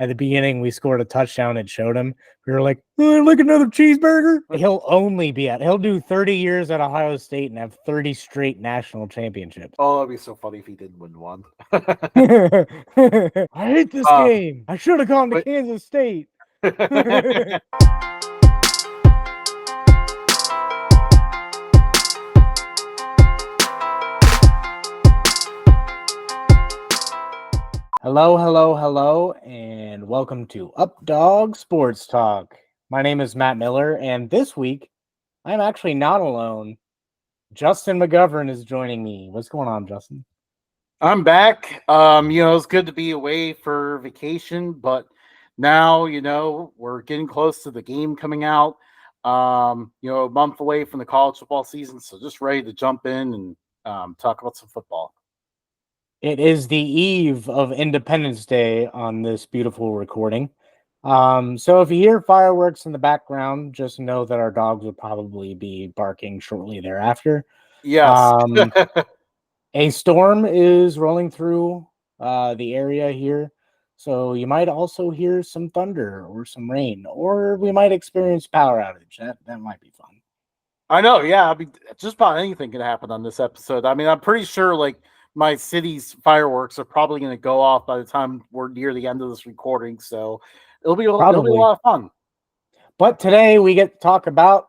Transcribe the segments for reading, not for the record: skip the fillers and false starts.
at the beginning we scored a touchdown, it showed him. We were like, oh, like another cheeseburger. He'll do 30 years at Ohio State and have 30 straight national championships. Oh, that'd be so funny if he didn't win one. I hate this game. I should have gone to Kansas State. Hello, and welcome to Updog Sports Talk. My name is Matt Miller, and this week, I'm actually not alone. Justin McGovern is joining me. What's going on, Justin? I'm back. It's good to be away for vacation, but now, we're getting close to the game coming out. A month away from the college football season, so just ready to jump in and talk about some football. It is the eve of Independence Day on this beautiful recording. So if you hear fireworks in the background, just know that our dogs will probably be barking shortly thereafter. Yes. A storm is rolling through the area here, so you might also hear some thunder or some rain, or we might experience power outage. That might be fun. I know, yeah. I mean, just about anything can happen on this episode. I mean, I'm pretty sure, my city's fireworks are probably going to go off by the time we're near the end of this recording, so it'll be a lot of fun. But today we get to talk about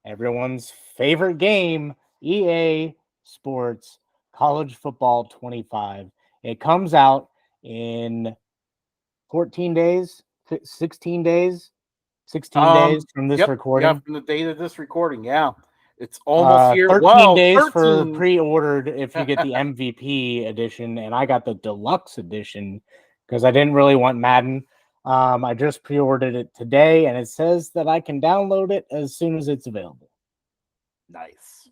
everyone's favorite game, EA Sports College Football 25. It comes out in 14 days, 16 days, 16 days from this recording. Yeah, from the date of this recording, yeah. It's almost here. 13 days for pre-ordered if you get the MVP edition, and I got the deluxe edition because I didn't really want Madden. I just pre-ordered it today, and it says that I can download it as soon as it's available. Nice.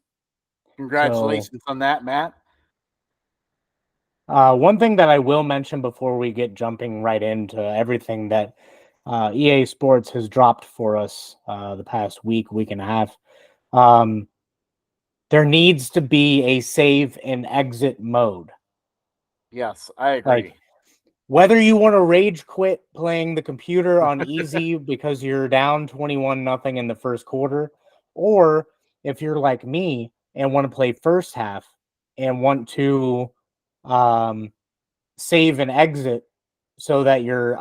Congratulations on that, Matt. One thing that I will mention before we get jumping right into everything that EA Sports has dropped for us the past week and a half. There needs to be a save and exit mode. Yes, I agree. Whether you want to rage quit playing the computer on easy because you're down 21-0 in the first quarter, or if you're like me and want to play first half and want to save and exit so that your,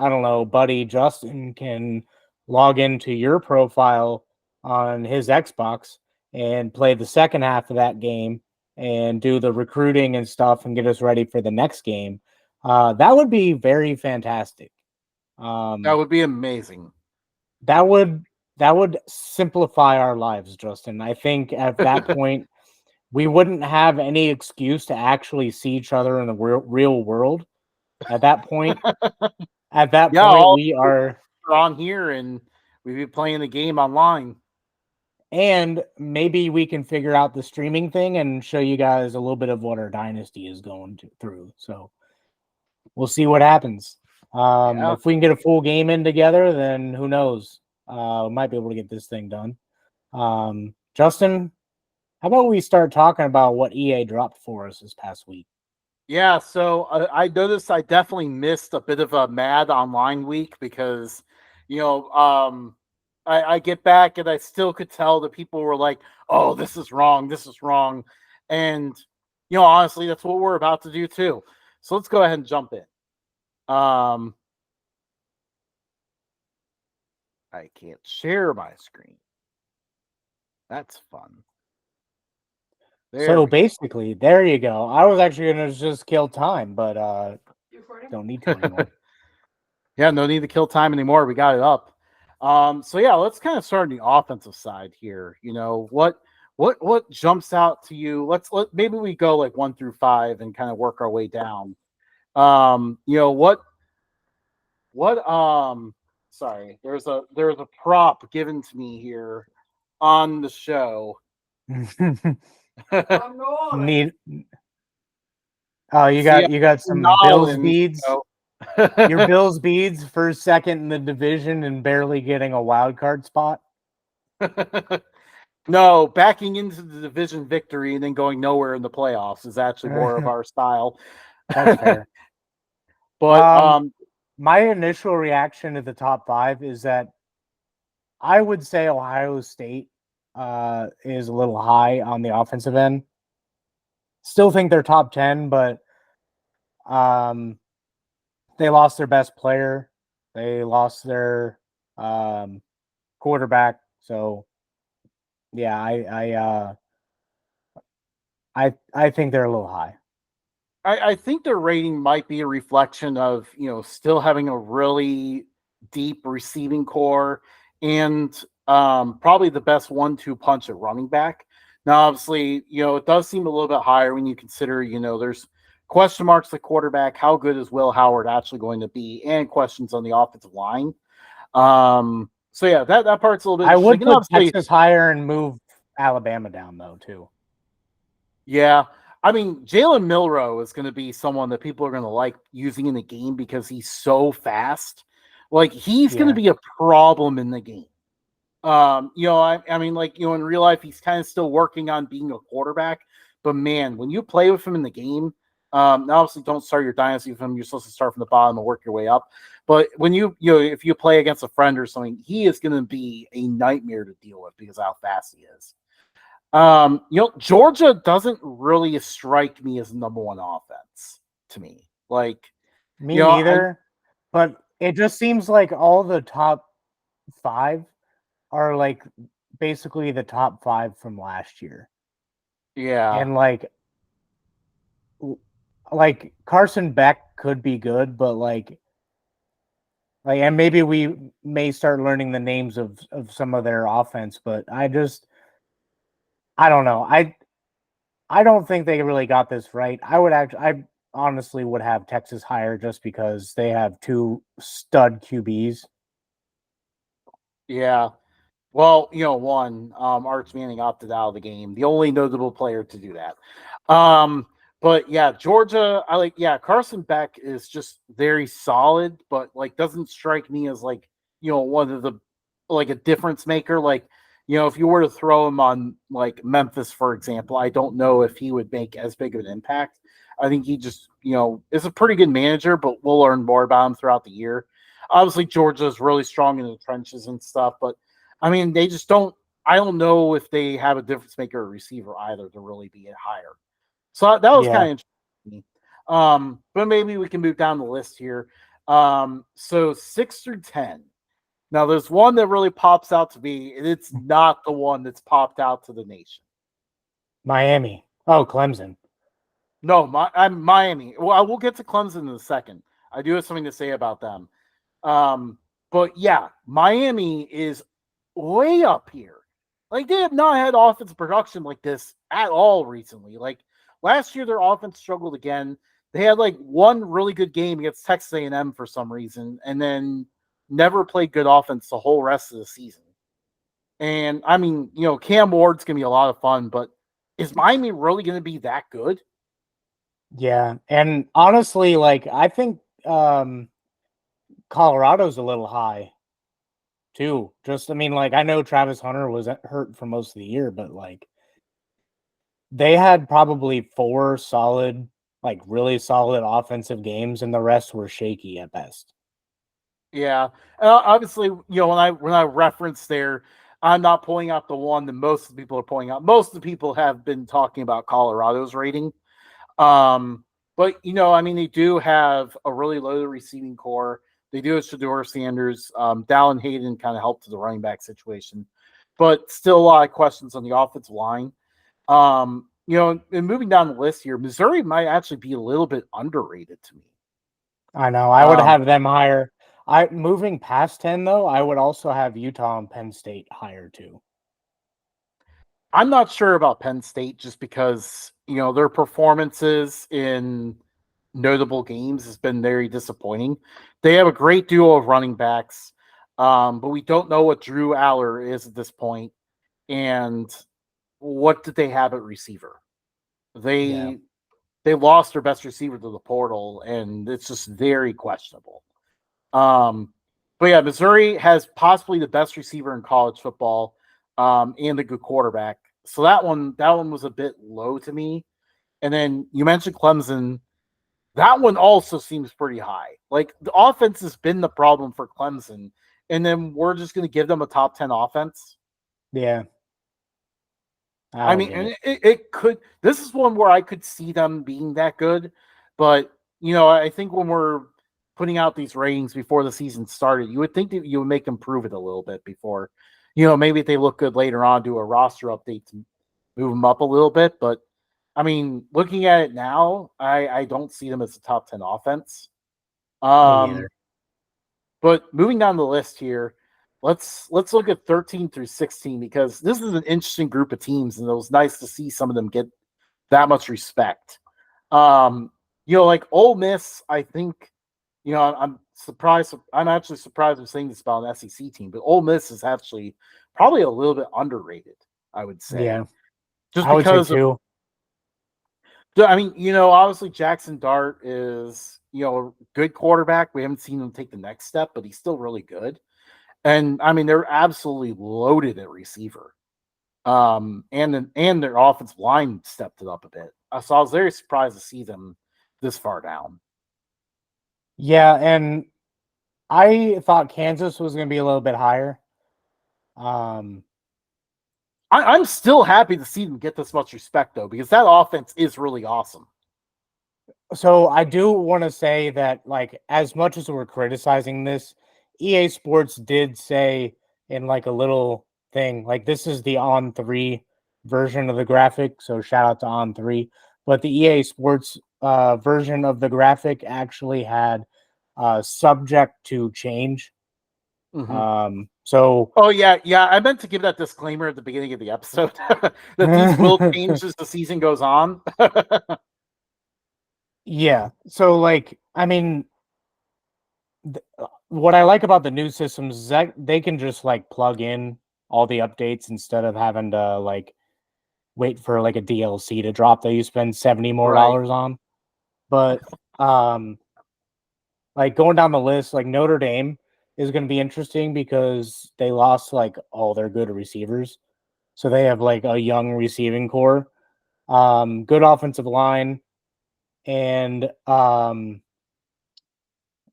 buddy Justin can log into your profile on his Xbox and play the second half of that game and do the recruiting and stuff and get us ready for the next game. That would be very fantastic. That would be amazing. That would simplify our lives, Justin. I think at that point, we wouldn't have any excuse to actually see each other in the real world. At that point, we are on here and we'd be playing the game online. And maybe we can figure out the streaming thing and show you guys a little bit of what our dynasty is going through. So we'll see what happens. If we can get a full game in together, then who knows? We might be able to get this thing done. Justin, how about we start talking about what EA dropped for us this past week? Yeah, so I noticed I definitely missed a bit of a Mad Online week because, I get back and I still could tell that people were like, oh, this is wrong. And, honestly, that's what we're about to do too. So let's go ahead and jump in. I can't share my screen. That's fun. Basically, there you go. I was actually going to just kill time, but don't need to anymore. Yeah, no need to kill time anymore. We got it up. Let's kind of start on the offensive side here. What jumps out to you? Maybe we go like 1 through 5 and kind of work our way down. Sorry, there's a prop given to me here on the show. You got some Bills beads. Your Bills beads for second in the division and barely getting a wild card spot. No, backing into the division victory and then going nowhere in the playoffs is actually more of our style. That's fair. But My initial reaction to the top 5 is that I would say Ohio State is a little high on the offensive end. Still think they're top 10, but they lost their best player. They lost their quarterback. So yeah, I think they're a little high. I think their rating might be a reflection of, still having a really deep receiving core and probably the best 1-2 punch at running back. Now, obviously, it does seem a little bit higher when you consider, there's question marks at quarterback. How good is Will Howard actually going to be? And questions on the offensive line. So yeah, that part's a little bit. I would put Texas higher and move Alabama down though too. Yeah, I mean, Jalen Milroe is going to be someone that people are going to like using in the game because he's so fast. Like he's going to be a problem in the game. I mean, like, in real life, he's kind of still working on being a quarterback. But man, when you play with him in the game, obviously don't start your dynasty with him. You're supposed to start from the bottom and work your way up. But when if you play against a friend or something, he is going to be a nightmare to deal with because of how fast he is. Georgia doesn't really strike me as number one offense to me. Like me neither, but it just seems like all the top 5 are like basically the top 5 from last year. Yeah. And like Carson Beck could be good, but like and maybe we may start learning the names of some of their offense, but I don't know. I don't think they really got this right. I honestly would have Texas higher just because they have 2 stud QBs. Yeah. Well, one, Arch Manning opted out of the game, the only notable player to do that. But yeah, Georgia, Carson Beck is just very solid, but like doesn't strike me as like, one of the like a difference maker. Like, if you were to throw him on like Memphis, for example, I don't know if he would make as big of an impact. I think he just, is a pretty good manager, but we'll learn more about him throughout the year. Obviously, Georgia is really strong in the trenches and stuff, but I mean, they just don't. I don't know if they have a difference maker or receiver either to really be higher. So that was kind of interesting. But maybe we can move down the list here. So 6 through 10. Now, there's one that really pops out to me, and it's not the one that's popped out to the nation. Miami. Oh, Clemson. No, I'm Miami. Well, I will get to Clemson in a second. I do have something to say about them. But yeah, Miami is way up here. Like they have not had offensive production like this at all recently. Like last year, their offense struggled again. They had like one really good game against Texas A&M for some reason, and then never played good offense the whole rest of the season. And I mean, Cam Ward's gonna be a lot of fun, but is Miami really gonna be that good? Yeah, and honestly, like I think Colorado's a little high too. Just I mean, like I know Travis Hunter was hurt for most of the year, but like they had probably 4 solid, like really solid offensive games, and the rest were shaky at best. Yeah, obviously, when I reference there, I'm not pulling out the one that most of the people are pulling out. Most of the people have been talking about Colorado's rating. But I mean, they do have a really loaded receiving core. They do have Shedeur Sanders. Dallin Hayden kind of helped to the running back situation, but still a lot of questions on the offensive line. And moving down the list here, Missouri might actually be a little bit underrated to me. I know. I would have them higher. Moving past 10 though, I would also have Utah and Penn State higher too. I'm not sure about Penn State just because, their performances in notable games has been very disappointing. They have a great duo of running backs, but we don't know what Drew Aller is at this point, and what did they have at receiver? They lost their best receiver to the portal, and it's just very questionable. But yeah, Missouri has possibly the best receiver in college football, and a good quarterback. So that one was a bit low to me. And then you mentioned Clemson. That one also seems pretty high. Like the offense has been the problem for Clemson, and then we're just going to give them a top 10 offense. Yeah. I mean, and it could. This is one where I could see them being that good, but I think when we're putting out these ratings before the season started, you would think that you would make them prove it a little bit before. Maybe if they look good later on, do a roster update to move them up a little bit. But I mean, looking at it now, I don't see them as a top 10 offense. Me either. But moving down the list here, let's look at 13 through 16 because this is an interesting group of teams, and it was nice to see some of them get that much respect. Like Ole Miss, I think, I'm surprised. I'm actually surprised I'm saying this about an SEC team, but Ole Miss is actually probably a little bit underrated, I would say. Yeah. Just I would say because too. I mean, obviously Jackson Dart is, a good quarterback. We haven't seen him take the next step, but he's still really good. And I mean, they're absolutely loaded at receiver. And their offensive line stepped it up a bit. So I was very surprised to see them this far down. Yeah, and I thought Kansas was going to be a little bit higher. I'm still happy to see them get this much respect, though, because that offense is really awesome. So I do want to say that, like, as much as we're criticizing this, EA Sports did say in like a little thing, like this is the On3 version of the graphic. So shout out to On3. But the EA Sports version of the graphic actually had subject to change. Mm-hmm. So oh yeah, I meant to give that disclaimer at the beginning of the episode that these will change as the season goes on. Yeah. So, like, I mean, what I like about the new systems is that they can just like plug in all the updates instead of having to like wait for like a DLC to drop that you spend $70 more Right. on. But like going down the list, like Notre Dame is going to be interesting because they lost like all their good receivers. So they have like a young receiving core, good offensive line, and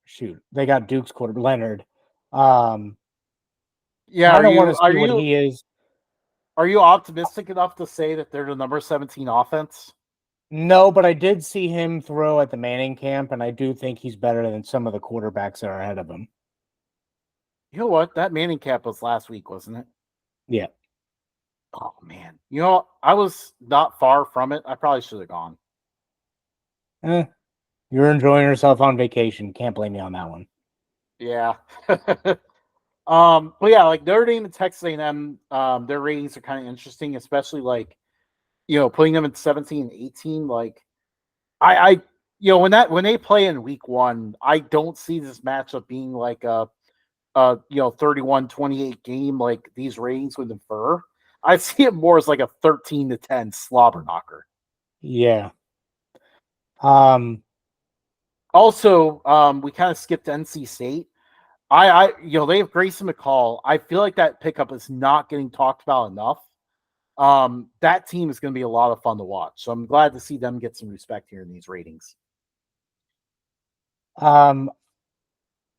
shoot, they got Duke's quarter Leonard. Yeah, Kind of want to see what he is. Are you optimistic enough to say that they're the number 17 offense? No, but I did see him throw at the Manning camp, and I do think he's better than some of the quarterbacks that are ahead of him. You know what? That Manning camp was last week, wasn't it? Yeah. Oh man. I was not far from it. I probably should have gone. You're enjoying yourself on vacation. Can't blame me on that one. Yeah. But yeah, like Notre Dame and Texas A&M, their ratings are kind of interesting, especially like, putting them at 17 and 18. Like I when they play in week 1, I don't see this matchup being like a 31-28 game like these ratings would infer. I see it more as like a 13-10 slobber knocker. Yeah. Also, we kind of skipped NC State. They have Grayson McCall. I feel like that pickup is not getting talked about enough. That team is going to be a lot of fun to watch. So I'm glad to see them get some respect here in these ratings. I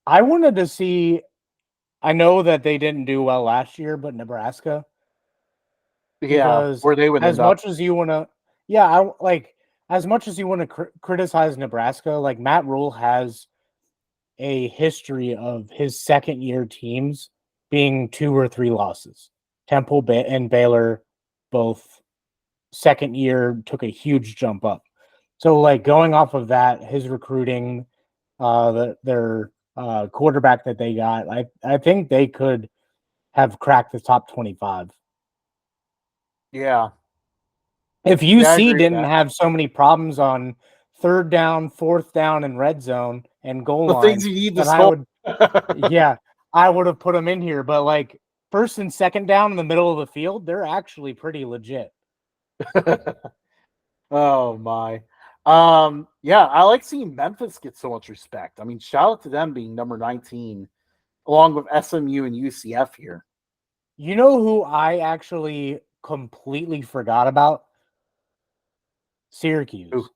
wanted to see. I know that they didn't do well last year, but Nebraska. Because where they would as end up. much as you want to, as much as you want to criticize Nebraska, like Matt Rule has a history of his second year teams being 2 or 3 losses. Temple and Baylor both second year took a huge jump up. So like going off of that, his recruiting, their quarterback that they got, I think they could have cracked the top 25. Yeah. If UC didn't have so many problems on 3rd down, 4th down, and red zone and goal line, things you need to score. I would have put them in here. But like 1st and 2nd down in the middle of the field, they're actually pretty legit. Oh my. I like seeing Memphis get so much respect. I mean, shout out to them being number 19, along with SMU and UCF here. You know who I actually completely forgot about? Syracuse. Ooh.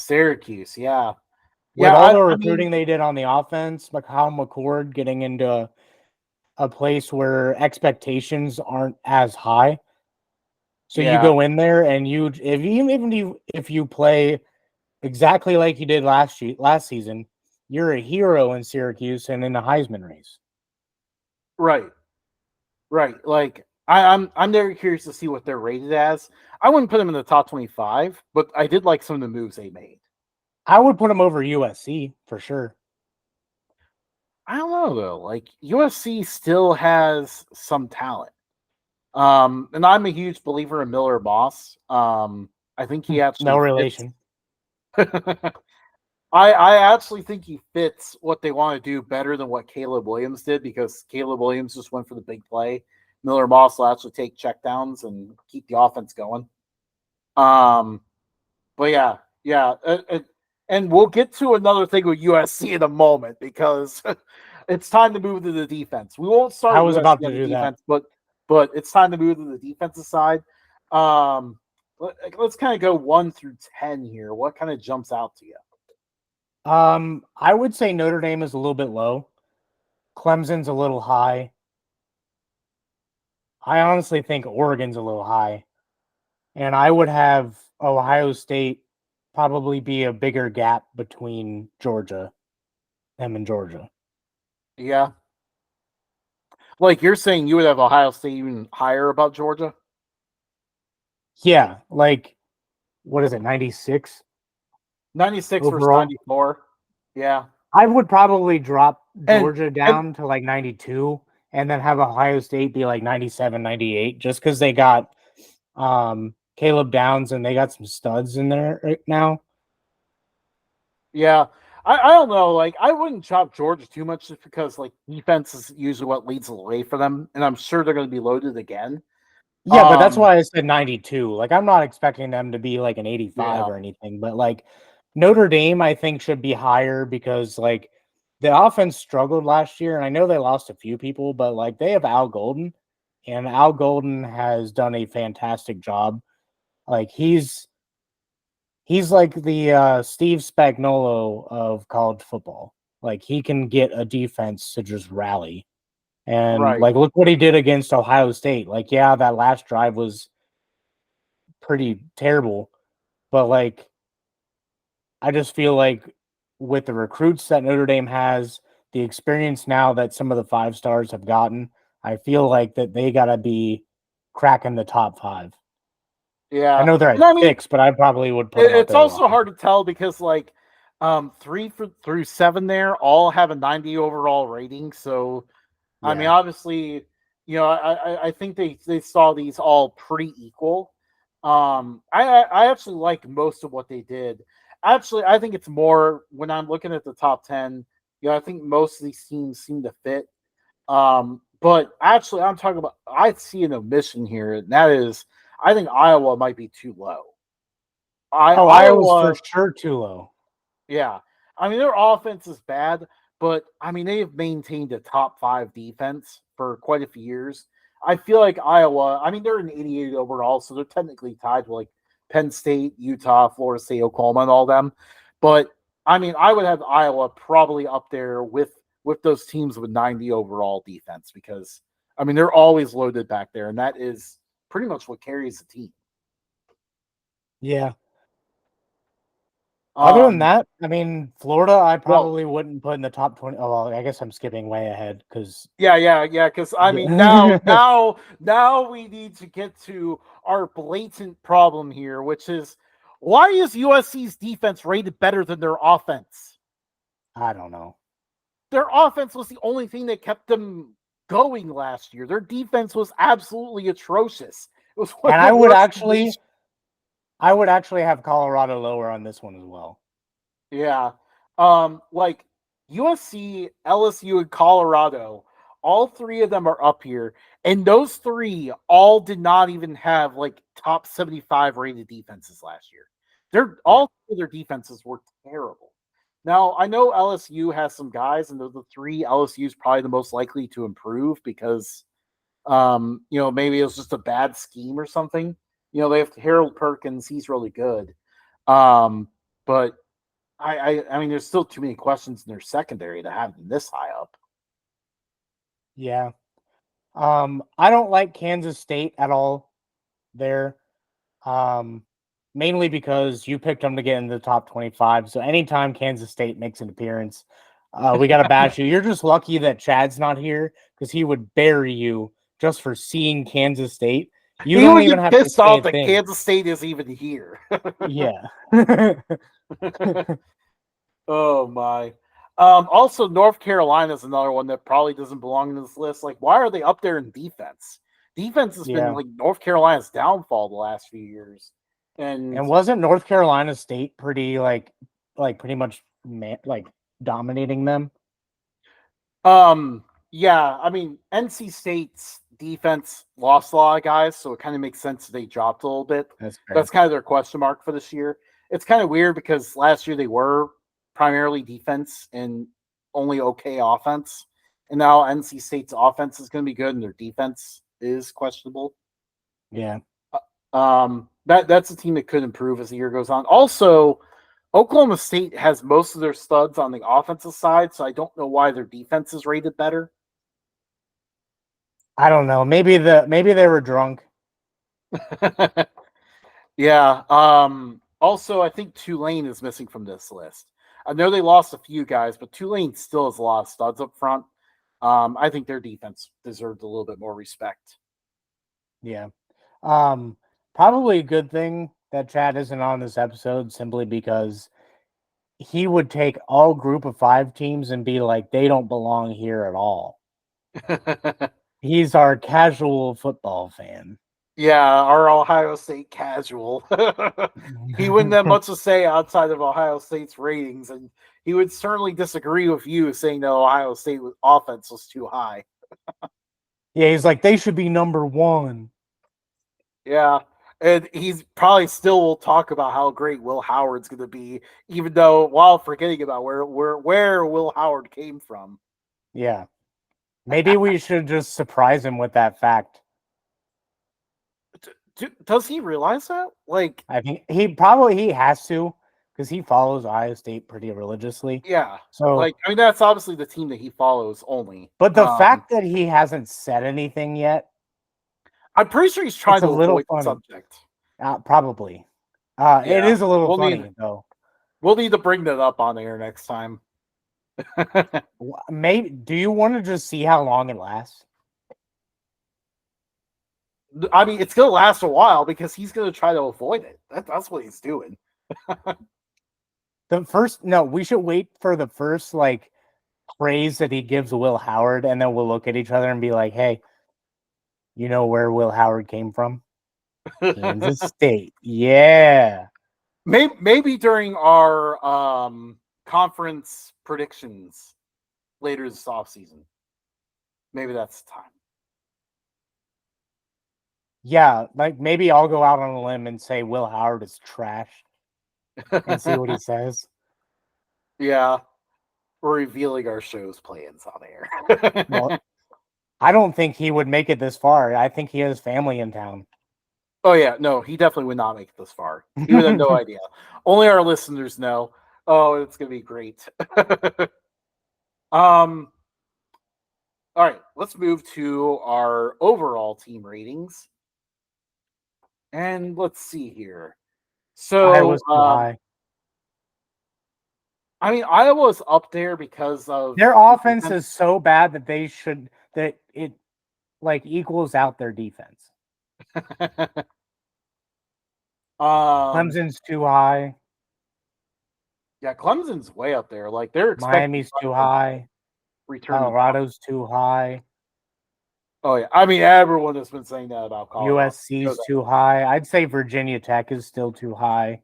Syracuse, yeah. With Yeah, all the I mean, recruiting they did on the offense, Kyle McCord getting into a place where expectations aren't as high. So you yeah, go in there and if you play exactly like you did last season, you're a hero in Syracuse and in the Heisman race. right, right. Like I'm very curious to see what they're rated as. I wouldn't put them in the top 25, but I did like some of the moves they made. I would put them over USC for sure. I don't know though. Like USC still has some talent. And I'm a huge believer in Miller Moss. I think he No actually fits. relation. I actually think he fits what they want to do better than what Caleb Williams did, because Caleb Williams just went for the big play. Miller Moss will actually take checkdowns and keep the offense going. Um, but and we'll get to another thing with USC in a moment, because it's time to move to the defense. We won't start I with was USC about on to the do that. defense, but it's time to move to the defensive side. Let's kind of go 1 through 10 here. What kind of jumps out to you? I would say Notre Dame is a little bit low. Clemson's a little high. I honestly think Oregon's a little high. And I would have Ohio State probably be a bigger gap between them and Georgia. Yeah. Like you're saying you would have Ohio State even higher above Georgia? Yeah, like what is it, 96 96 versus overall? 94. Yeah. I would probably drop And Georgia and down to like 92 and then have Ohio State be like 97, 98 just because they got Caleb Downs and they got some studs in there right now. yeah, I don't know. Like I wouldn't chop Georgia too much, just because like defense is usually what leads the way for them, and I'm sure they're going to be loaded again. Yeah, but that's Um, why I said 92. Like I'm not expecting them to be like an 85 yeah, or anything, but like Notre Dame I think should be higher because like the offense struggled last year and I know they lost a few people, but like they have Al Golden and Al Golden has done a fantastic job. Like he's like the Steve Spagnuolo of college football. Like he can get a defense to just rally. And right. like look what he did against Ohio State. Like yeah, that last drive was pretty terrible. But like, I just feel like with the recruits that Notre Dame has, the experience now that some of the 5 stars have gotten, I feel like that they got to be cracking the top 5. I Yeah, know they're at and I mean 6, but I probably would put them up it's there a also lot. hard to tell, because like 3 through 7 there all have a 90 overall rating. So I mean, Yeah. obviously, I think they saw these all pretty equal. I actually like most of what they did. Actually, I think it's more when I'm looking at the top 10. I think most of these teams seem to fit. But actually, I'm talking about, I see an omission here, and that is, I think Iowa might be too low. Oh, Iowa's for Iowa, sure too low. yeah. I mean, their offense is bad, but I mean, they have maintained a top 5 defense for quite a few years. I feel like Iowa, I mean, they're an 88 overall, so they're technically tied with like Penn State, Utah, Florida State, Oklahoma, and all them. But I mean, I would have Iowa probably up there with those teams with 90 overall defense, because I mean, they're always loaded back there, and that is pretty much what carries the team. Yeah. Other than Um, that, I mean, Florida, I well, probably wouldn't put in the top 20. Oh, well, I guess I'm skipping way ahead because yeah. Because I mean, yeah. now we need to get to our blatant problem here, which is, why is USC's defense rated better than their offense? I don't know. Their offense was the only thing that kept them going last year. Their defense was absolutely atrocious. It was one And of the worst in the nation. I would actually have Colorado lower on this one as well. Yeah. Like USC, LSU, and Colorado, all 3 of them are up here. And those 3 all did not even have like top 75 rated defenses last year. They're Yeah. all 3 of their defenses were terrible. Now, I know LSU has some guys, and the 3 LSU is probably the most likely to improve, because maybe it was just a bad scheme or something. They have Harold Perkins, he's really good. Um, but I mean, there's still too many questions in their secondary to have them this high up. Yeah. I don't like Kansas State at all there. Mainly because you picked them to get in the top 25. So anytime Kansas State makes an appearance, we got to bash you. You're just lucky that Chad's not here because he would bury you just for seeing Kansas State. You He don't would even get have to pissed say off a that thing. Kansas State is even here. Yeah. Oh my. Also, North Carolina is another one that probably doesn't belong in this list. Like, why are they up there in defense? Defense has been Yeah. like North Carolina's downfall the last few years. And wasn't North Carolina State pretty pretty much dominating them? yeah, I mean, NC State's defense lost a lot of guys, so it kind of makes sense they dropped a little bit. That's fair. That's kind of their question mark for this year. It's kind of weird because last year they were primarily defense and only okay offense. And now NC State's offense is going to be good and their defense is questionable. Yeah. That's a team that could improve as the year goes on. Also, Oklahoma State has most of their studs on the offensive side, so I don't know why their defense is rated better. I don't know. Maybe they were drunk. Yeah. Also, I think Tulane is missing from this list. I know they lost a few guys, but Tulane still has a lot of studs up front. I think their defense deserved a little bit more respect. Yeah. Probably a good thing that Chad isn't on this episode simply because he would take all group of 5 teams and be like, they don't belong here at all. He's our casual football fan. Yeah, our Ohio State casual. He wouldn't have much to say outside of Ohio State's ratings, and he would certainly disagree with you saying that Ohio State offense was too high. Yeah, he's like, they should be number 1. Yeah, and he's probably still will talk about how great Will Howard's going to be, even though while forgetting about where Will Howard came from. Yeah, maybe we should just surprise him with that fact. Does he realize that? Like, I think he has to because he follows Ohio State pretty religiously. Yeah, so like I mean that's obviously the team that he follows only. But the fact that he hasn't said anything yet, I'm pretty sure he's trying to avoid the subject. Probably. It is a little funny though. We'll need to bring that up on air next time. Maybe. Do you want to just see how long it lasts? I mean, it's going to last a while because he's going to try to avoid it. That's what he's doing. We should wait for the first praise that he gives Will Howard, and then we'll look at each other and be like, "Hey, you know where Will Howard came from? Kansas State." Yeah. Maybe during our conference predictions later this offseason. Maybe that's the time. Yeah, maybe I'll go out on a limb and say Will Howard is trash and see what he says. Yeah. We're revealing our show's plans on air. Well, I don't think he would make it this far. I think he has family in town. Oh, yeah. No, he definitely would not make it this far. He would have no idea. Only our listeners know. Oh, it's going to be great. All right. Let's move to our overall team ratings. And let's see here. So, Iowa's too high. I mean, Iowa's up there because of their offense is so bad that it equals out their defense. Clemson's too high. Yeah, Clemson's way up there. Like they're expecting Miami's too high. Colorado's too high. Oh yeah, I mean everyone has been saying that about Colorado. USC's too high. I'd say Virginia Tech is still too high.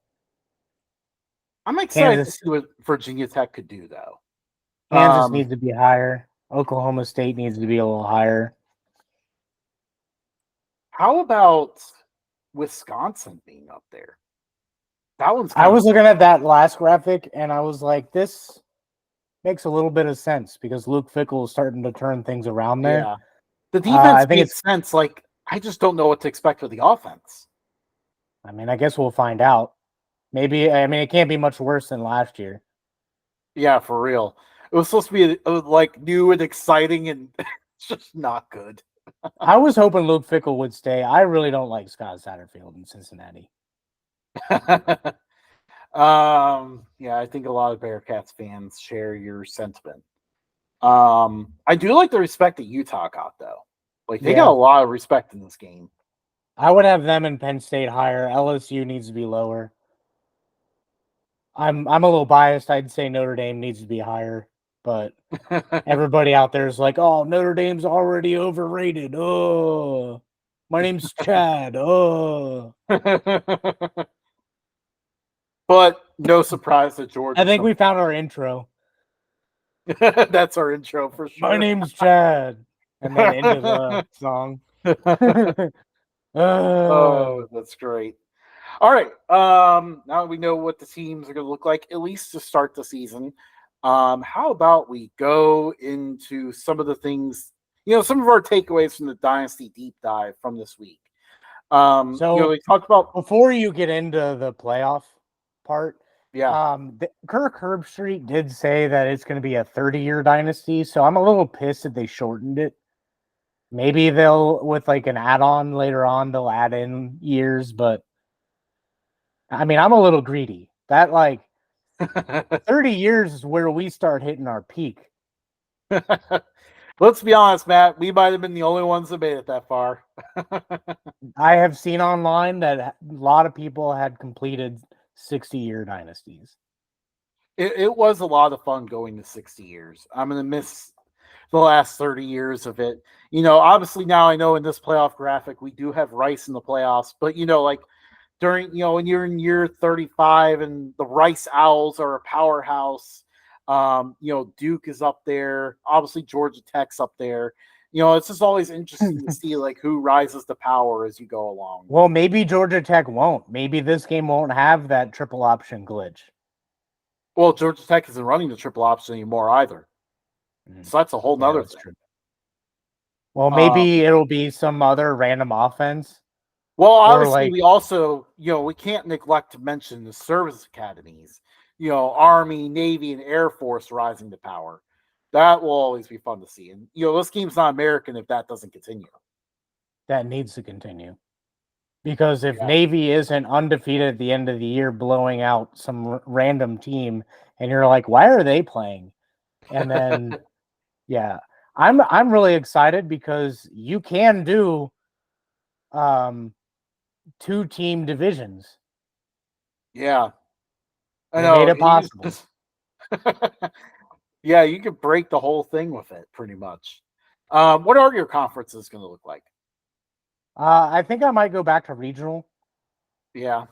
I'm excited to see what Virginia Tech could do, though. Kansas needs to be higher. Oklahoma State needs to be a little higher. How about Wisconsin being up there? That one's. I was looking at that last graphic, and I was like, this makes a little bit of sense because Luke Fickell is starting to turn things around there. Yeah. The defense makes sense. Like, I just don't know what to expect with the offense. I mean, I guess we'll find out. Maybe, I mean, it can't be much worse than last year. Yeah, for real. It was supposed to be like new and exciting, and it's just not good. I was hoping Luke Fickell would stay. I really don't like Scott Satterfield in Cincinnati. Yeah, I think a lot of Bearcats fans share your sentiment. I do like the respect that Utah got, though. Like, they got a lot of respect in this game. I would have them in Penn State higher. LSU needs to be lower. I'm a little biased. I'd say Notre Dame needs to be higher, but everybody out there is like, "Oh, Notre Dame's already overrated." Oh, my name's Chad. Oh, but no surprise that Georgia. I think we found our intro. That's our intro for sure. My name's Chad, and then into the song. Oh, that's great. All right. Now we know what the teams are going to look like, at least to start the season. How about we go into some of the things, some of our takeaways from the Dynasty Deep Dive from this week. We talked about before you get into the playoff part. Yeah. Kirk Herbstreit did say that it's going to be a 30-year dynasty, so I'm a little pissed that they shortened it. Maybe they'll, with like an add-on later on, they'll add in years, but I mean, I'm a little greedy. That 30 years is where we start hitting our peak. Let's be honest, Matt. We might have been the only ones that made it that far. I have seen online that a lot of people had completed 60-year dynasties. It was a lot of fun going to 60 years. I'm going to miss the last 30 years of it. Obviously now I know in this playoff graphic, we do have Rice in the playoffs, but during, when you're in year 35 and the Rice Owls are a powerhouse, Duke is up there. Obviously Georgia Tech's up there. It's just always interesting to see who rises to power as you go along. Well, maybe Georgia Tech won't. Maybe this game won't have that triple option glitch. Well, Georgia Tech isn't running the triple option anymore either. So that's a whole nother thing. True. Well, maybe it'll be some other random offense. Well, obviously, we also, we can't neglect to mention the service academies, Army, Navy, and Air Force rising to power. That will always be fun to see. And, this game's not American if that doesn't continue. That needs to continue. Because if Navy isn't undefeated at the end of the year, blowing out some random team, and you're like, why are they playing? And then, I'm really excited because you can do 2-team divisions. Yeah. I know. Made it possible. Yeah, you could break the whole thing with it pretty much. What are your conferences going to look like? I think I might go back to regional. Yeah.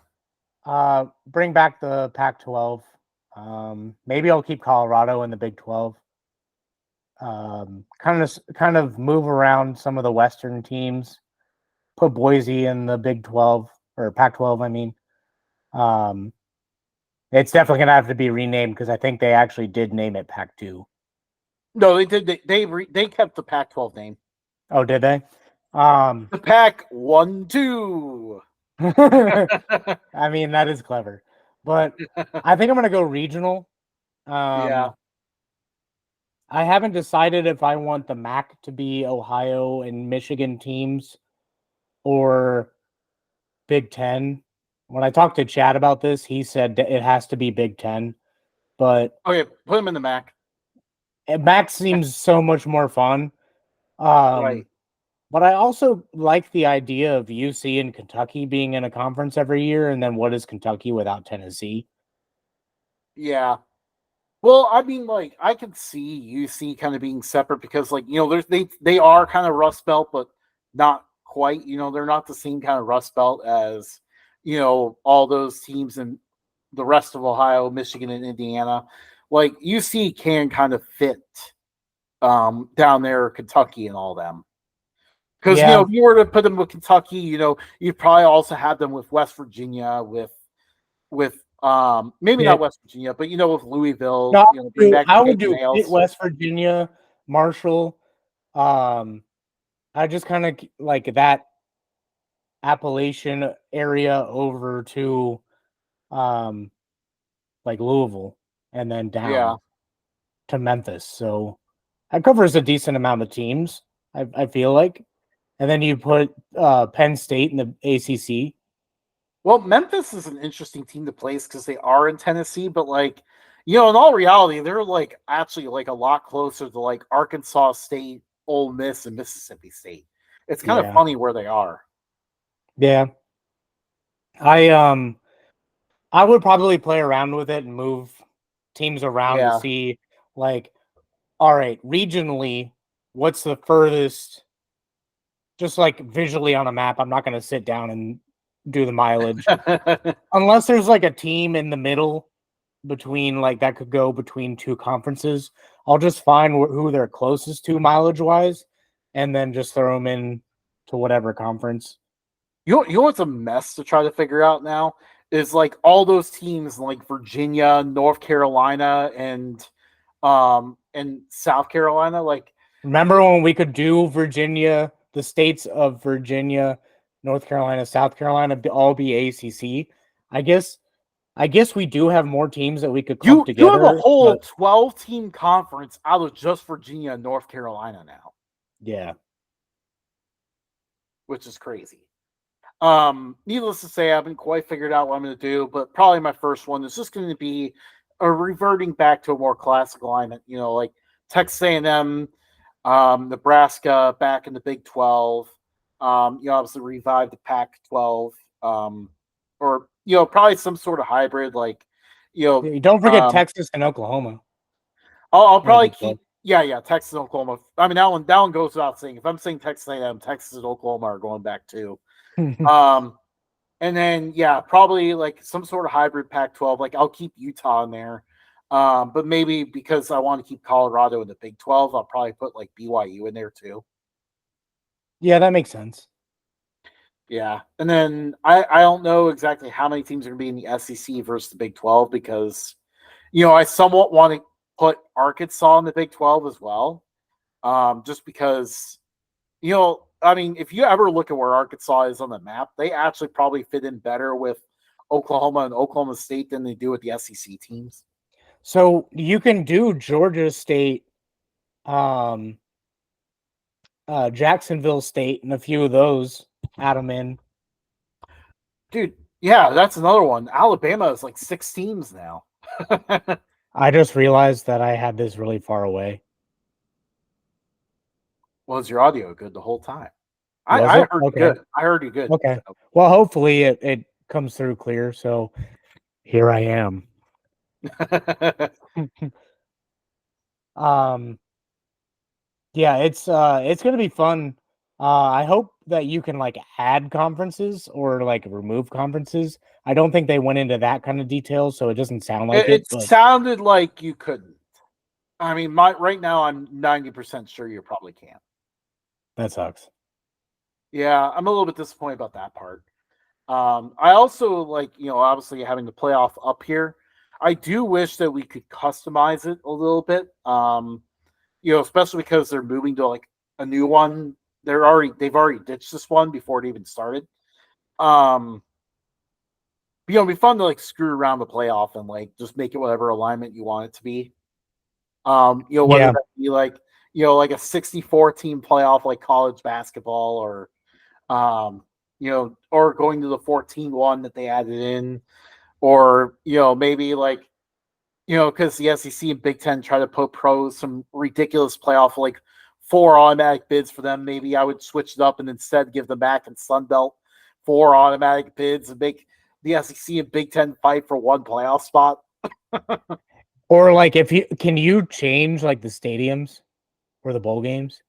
Bring back the Pac-12. Maybe I'll keep Colorado in the Big 12. Kind of move around some of the Western teams. Put Boise in the Big 12 or Pac-12. I mean, it's definitely gonna have to be renamed because I think they actually did name it Pac-2. No, they did. They kept the Pac-12 name. Oh, did they? The Pac-1-2. I mean, that is clever, but I think I'm gonna go regional. Yeah. I haven't decided if I want the MAC to be Ohio and Michigan teams or Big 10. When I talked to Chad about this, he said it has to be Big 10. But okay, put him in the MAC. MAC seems so much more fun. Right. But I also like the idea of UC and Kentucky being in a conference every year, and then what is Kentucky without Tennessee? Yeah. Well, I mean, I could see UC kind of being separate because, they are kind of Rust Belt, but not quite. They're not the same kind of Rust Belt as, all those teams in the rest of Ohio, Michigan, and Indiana. UC can kind of fit down there, Kentucky, and all them. Because if you were to put them with Kentucky, you'd probably also have them with West Virginia, with maybe not West Virginia, but with Louisville. No, I would do West Virginia, Marshall. I just kind of like that Appalachian area over to like Louisville, and then down Yeah. to Memphis. So that covers a decent amount of teams, I feel like. And then you put Penn State in the ACC. Well, Memphis is an interesting team to place because they are in Tennessee, but like, in all reality, they're like actually like a lot closer to like Arkansas State, Ole Miss, and Mississippi State. It's kind of funny where they are. Yeah. I would probably play around with it and move teams around to see, like, all right, regionally, what's the furthest, just like visually on a map. I'm not going to sit down and do the mileage unless there's like a team in the middle between, like, that could go between two conferences. I'll just find who they're closest to mileage wise and then just throw them in to whatever conference. You know what's a mess to try to figure out now is like all those teams like Virginia, North Carolina, and South Carolina. Like, remember when we could do Virginia, the states of Virginia, North Carolina, South Carolina, all be ACC? I guess we do have more teams that we could clump together. You have a whole 12-team conference out of just Virginia and North Carolina now. Yeah. Which is crazy. Needless to say, I haven't quite figured out what I'm going to do, but probably my first one is just going to be reverting back to a more classic alignment, like Texas A&M, Nebraska back in the Big 12, obviously revive the Pac-12, or, probably some sort of hybrid, like, don't forget Texas and Oklahoma. I'll probably keep, Texas and Oklahoma. I mean, that one goes without saying. If I'm saying Texas A&M, Texas and Oklahoma are going back too. And then probably like some sort of hybrid Pac-12. Like I'll keep Utah in there, but maybe because I want to keep Colorado in the Big 12, I'll probably put like BYU in there too. Yeah, that makes sense. Yeah, and then I don't know exactly how many teams are going to be in the SEC versus the Big 12 because I somewhat want to put Arkansas in the Big 12 as well, just because I mean, if you ever look at where Arkansas is on the map, they actually probably fit in better with Oklahoma and Oklahoma State than they do with the SEC teams. So you can do Georgia State, Jacksonville State, and a few of those, add them in. Dude, yeah, that's another one. Alabama is like 6 teams now. I just realized that I had this really far away. Was your audio good the whole time? I heard you good. I heard you good. Okay. So. Well, hopefully it comes through clear. So here I am. Yeah, it's gonna be fun. I hope that you can like add conferences or like remove conferences. I don't think they went into that kind of detail, so it doesn't sound like it. It sounded like you couldn't. I mean, right now I'm 90% sure you probably can't. That sucks. Yeah, I'm a little bit disappointed about that part. I also like, obviously having the playoff up here. I do wish that we could customize it a little bit. Especially because they're moving to like a new one. They've already ditched this one before it even started. It'd be fun to like screw around the playoff and like just make it whatever alignment you want it to be. Whether that be like, like a 64 team playoff like college basketball or or going to the 14-1 that they added in, or maybe like because the SEC and Big Ten try to put pros some ridiculous playoff like 4 automatic bids for them. Maybe I would switch it up and instead give them back in Sun Belt 4 automatic bids and make the SEC and Big Ten fight for 1 playoff spot. Or like can you change like the stadiums for the bowl games?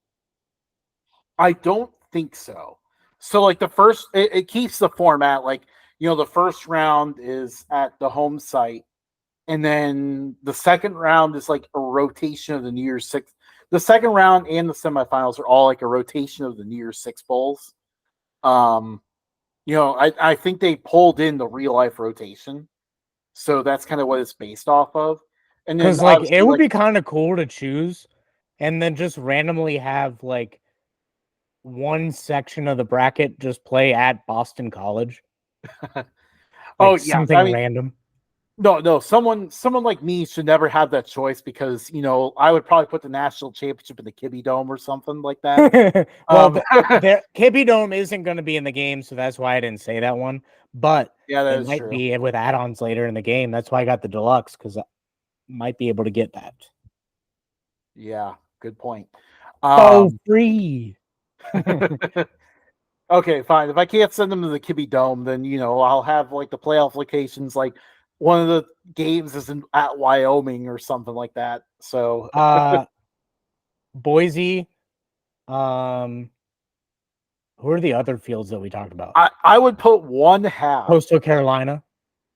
I don't think so. So like the first, it keeps the format like, the first round is at the home site. And then the second round is like a rotation of the New Year's Six. The second round and the semifinals are all like a rotation of the New Year's Six bowls. I think they pulled in the real life rotation. So that's kind of what it's based off of. And then like it would be kind of cool to choose and then just randomly have like one section of the bracket just play at Boston College. Like something random. No, someone like me should never have that choice because I would probably put the national championship in the Kibby Dome or something like that. Well, the Kibby Dome isn't going to be in the game, so that's why I didn't say that one. But yeah, that it is might true. be with add-ons later in the game. That's why I got the deluxe because I might be able to get that. Yeah, good point. Free. Okay, fine. If I can't send them to the Kibby Dome, then I'll have like the playoff locations. Like one of the games is at Wyoming or something like that. So, Boise. Who are the other fields that we talked about? I would put one half. Coastal Carolina.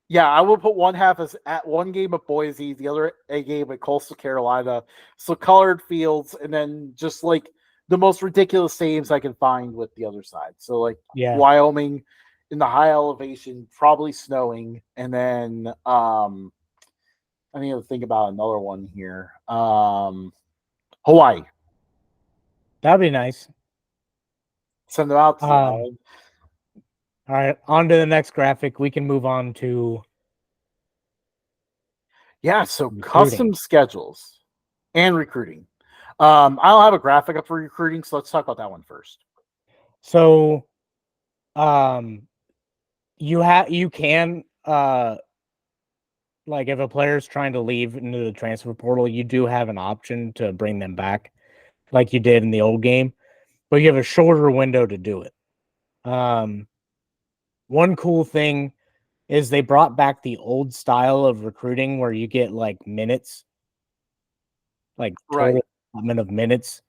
Yeah, I would put one half as at one game at Boise, the other a game at Coastal Carolina. So colored fields, and then just like the most ridiculous saves I can find with the other side. So like Wyoming in the high elevation, probably snowing, and then I need to think about another one here. Hawaii. That'd be nice. Send them out to the island. All right, on to the next graphic. We can move on to so custom schedules and recruiting. I don't have a graphic up for recruiting, so let's talk about that one first. So, you can like if a player's trying to leave into the transfer portal, you do have an option to bring them back, like you did in the old game, but you have a shorter window to do it. One cool thing is they brought back the old style of recruiting where you get like minutes, like total amount of minutes.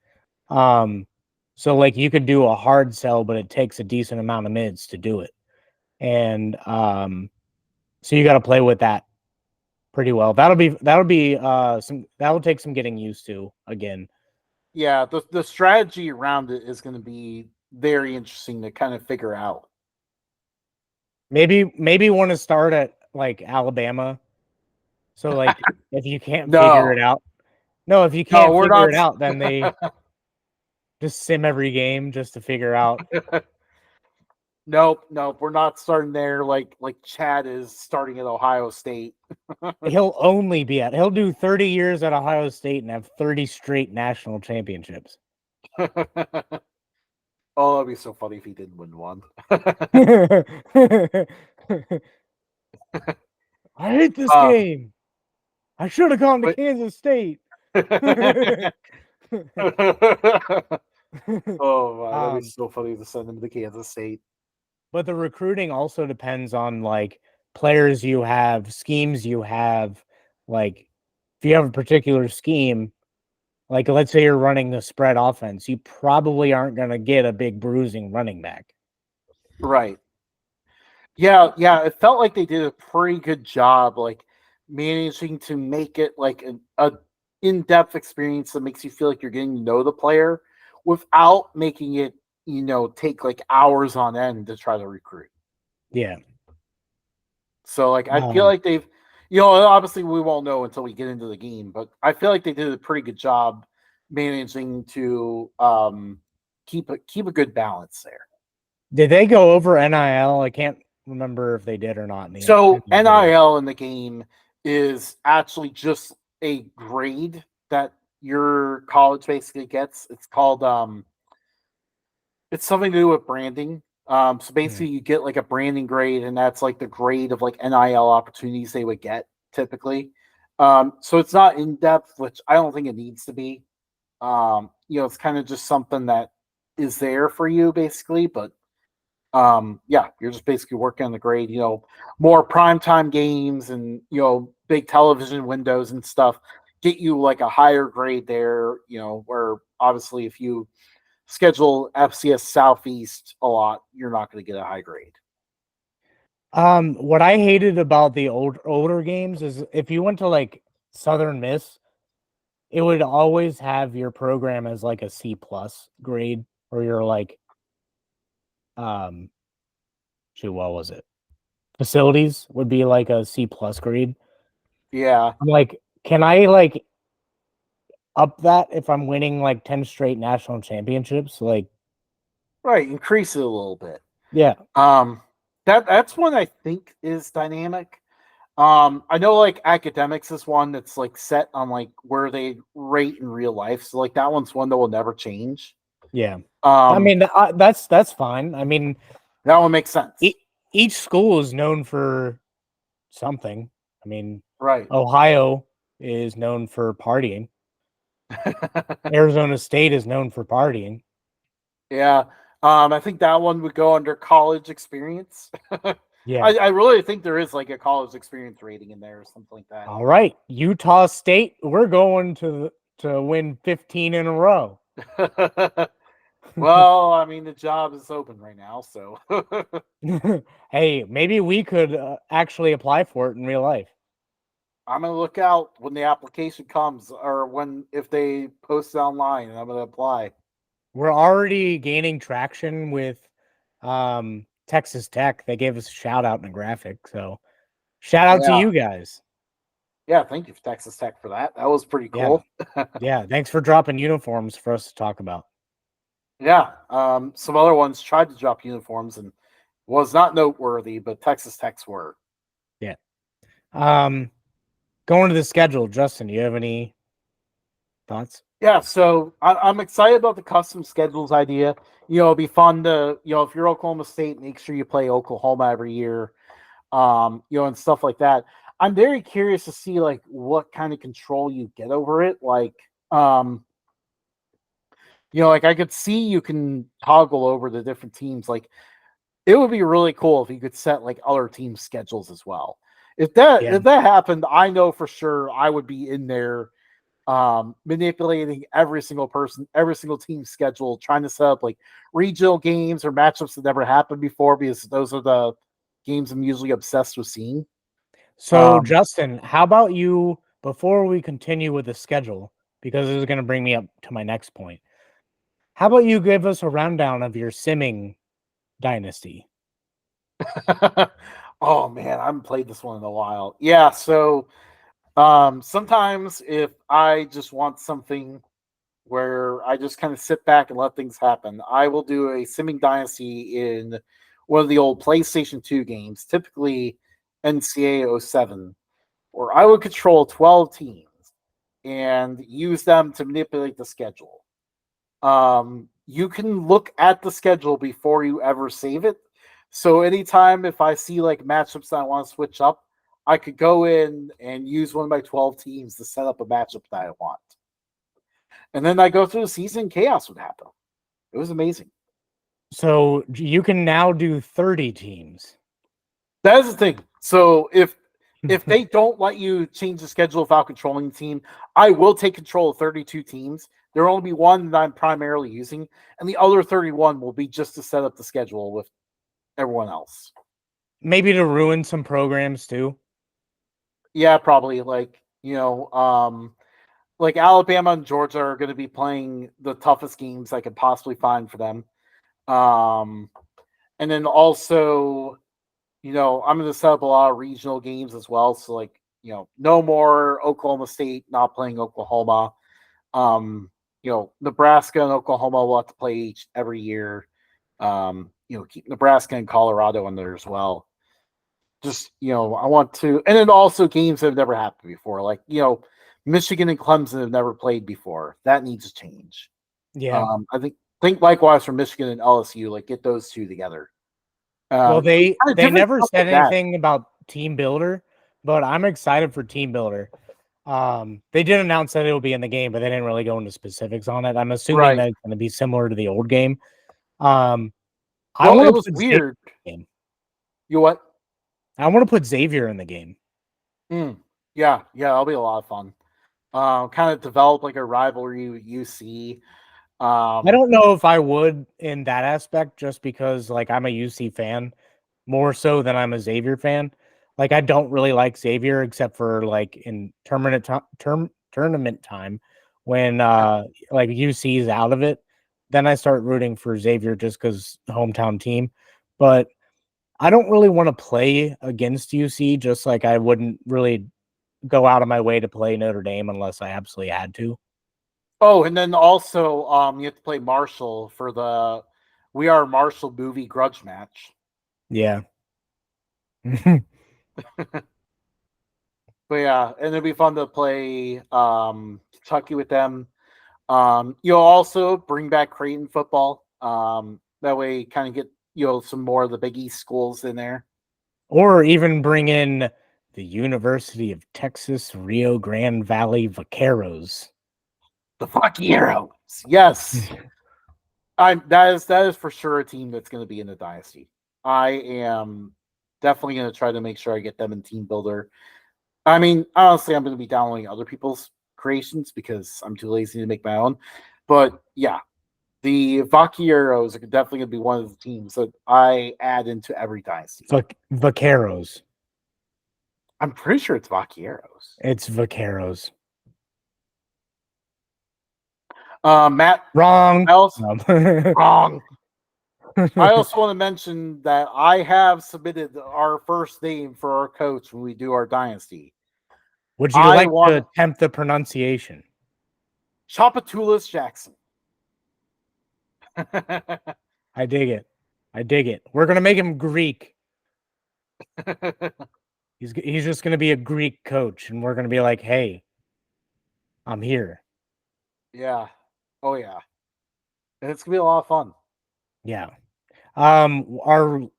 So like you could do a hard sell, but it takes a decent amount of minutes to do it. And so you got to play with that pretty well. That'll take some getting used to again. Yeah, the strategy around it is going to be very interesting to kind of figure out. Maybe want to start at like Alabama. So like if you can't figure it out. No, if you can't figure it out, then they just sim every game just to figure out. Nope, we're not starting there like Chad is starting at Ohio State. He'll do 30 years at Ohio State and have 30 straight national championships. Oh, that'd be so funny if he didn't win one. I hate this game. I should have gone to Kansas State. Oh, wow, that'd be so funny to send him to Kansas State. But the recruiting also depends on like players you have, schemes you have. Like if you have a particular scheme, like let's say you're running the spread offense, you probably aren't going to get a big bruising running back. Right. Yeah, it felt like they did a pretty good job like managing to make it like a in-depth experience that makes you feel like you're getting to know the player without making it take like hours on end to try to recruit. Yeah. So like I feel like they've obviously we won't know until we get into the game, but I feel like they did a pretty good job managing to keep a good balance there. Did they go over NIL? I can't remember if they did or not. So NIL in the game is actually just a grade that your college basically gets. It's called it's something to do with branding. So basically you get like a branding grade, and that's like the grade of like NIL opportunities they would get typically. So it's not in depth, which I don't think it needs to be. It's kind of just something that is there for you basically, but you're just basically working on the grade, more primetime games and big television windows and stuff get you like a higher grade there, where obviously if you schedule FCS Southeast a lot, you're not going to get a high grade. What I hated about the older games is if you went to like Southern Miss, it would always have your program as like a C+ grade, or you're like, what was it? Facilities would be like a C+ grade. Yeah. I'm like, can I like up that if I'm winning like 10 straight national championships? Like, right, increase it a little bit. Yeah. That's one I think is dynamic. I know like academics is one that's like set on like where they rate in real life. So like that one's one that will never change. Yeah. I Um, mean, that's fine. I mean, that one makes sense. each school is known for something. I mean, Right. Ohio is known for partying. Arizona State is known for partying. Yeah. I think that one would go under college experience. Yeah. I really think there is like a college experience rating in there or something like that. All right. Utah State, we're going to win 15 in a row. Well, I mean, the job is open right now, so Hey, maybe we could actually apply for it in real life. I'm gonna look out when the application comes, or if they post it online, and I'm gonna apply. We're already gaining traction with Texas Tech. They gave us a shout out in a graphic. So shout out to Yeah, you guys. yeah. Thank you, Texas Tech, for that. That was pretty Yeah. cool. Yeah. Thanks for dropping uniforms for us to talk about. Yeah. Some other ones tried to drop uniforms and was not noteworthy, but Texas Tech's were. Yeah. Going to the schedule, Justin, do you have any thoughts? Yeah, so I'm excited about the custom schedules idea. It'd be fun to, if you're Oklahoma State, make sure you play Oklahoma every year, and stuff like that. I'm very curious to see like what kind of control you get over it. Like I could see you can toggle over the different teams. Like it would be really cool if you could set like other team schedules as well. If that Yeah. if that happened, I know for sure I would be in there manipulating every single person, every single team schedule, trying to set up like regional games or matchups that never happened before because those are the games I'm usually obsessed with seeing. So, Justin, how about you, before we continue with the schedule, because this is going to bring me up to my next point, how about you give us a rundown of your simming dynasty? Oh man, I haven't played this one in a while. Yeah, so sometimes if I just want something where I just kind of sit back and let things happen, I will do a simming dynasty in one of the old PlayStation 2 games, typically NCAA 07, where I would control 12 teams and use them to manipulate the schedule. You can look at the schedule before you ever save it. So anytime if I see like matchups that I want to switch up, I could go in and use one of my 12 teams to set up a matchup that I want. And then I go through the season, chaos would happen. It was amazing. So, you can now do 30 teams. That is the thing. So if they don't let you change the schedule without controlling the team, I will take control of 32 teams. There will only be one that I'm primarily using, and the other 31 will be just to set up the schedule with everyone else. Maybe to ruin some programs too. Yeah, probably like Alabama and Georgia are going to be playing the toughest games I could possibly find for them. And then also, I'm going to set up a lot of regional games as well. So like, no more Oklahoma State not playing Oklahoma. Nebraska and Oklahoma will have to play every year. Keep Nebraska and Colorado in there as well. Just, I want to, and then also games that have never happened before. Like, Michigan and Clemson have never played before. That needs to change. Yeah. I think likewise for Michigan and LSU, like get those two together. Well, they never said like anything about Team Builder, but I'm excited for Team Builder. They did announce that it will be in the game, but they didn't really go into specifics on it. I'm assuming that it's going to be similar to the old game. I want it to was put weird. Game. You what? I want to put Xavier in the game. Yeah, that'll be a lot of fun. Kind of develop like a rivalry with UC. I don't know if I would in that aspect, just because like I'm a UC fan more so than I'm a Xavier fan. Like I don't really like Xavier except for like in tournament time when like UC is out of it. Then I start rooting for Xavier just because hometown team. But I don't really want to play against UC, just like I wouldn't really go out of my way to play Notre Dame unless I absolutely had to. Oh, and then also you have to play Marshall for the We Are Marshall movie grudge match. Yeah. But yeah, and it'd be fun to play Kentucky with them. You'll also bring back Creighton football. That way, kind of get some more of the Big East schools in there, or even bring in the University of Texas Rio Grande Valley Vaqueros. the Vaqueros. Yes, that is for sure a team that's going to be in the dynasty. I am definitely going to try to make sure I get them in Team Builder. I mean, honestly, I'm going to be downloading other people's creations because I'm too lazy to make my own. But yeah, the Vaqueros are definitely going to be one of the teams that I add into every dynasty. Vaqueros. I'm pretty sure it's Vaqueros. It's Vaqueros. Matt, Wrong. Wrong. I also want to mention that I have submitted our first name for our coach when we do our dynasty. Would you like to attempt the pronunciation? Chapatulas Jackson. I dig it. I dig it. We're gonna make him Greek. He's just gonna be a Greek coach, and we're gonna be like, "Hey, I'm here." Yeah. Oh yeah. And it's gonna be a lot of fun. Yeah. Our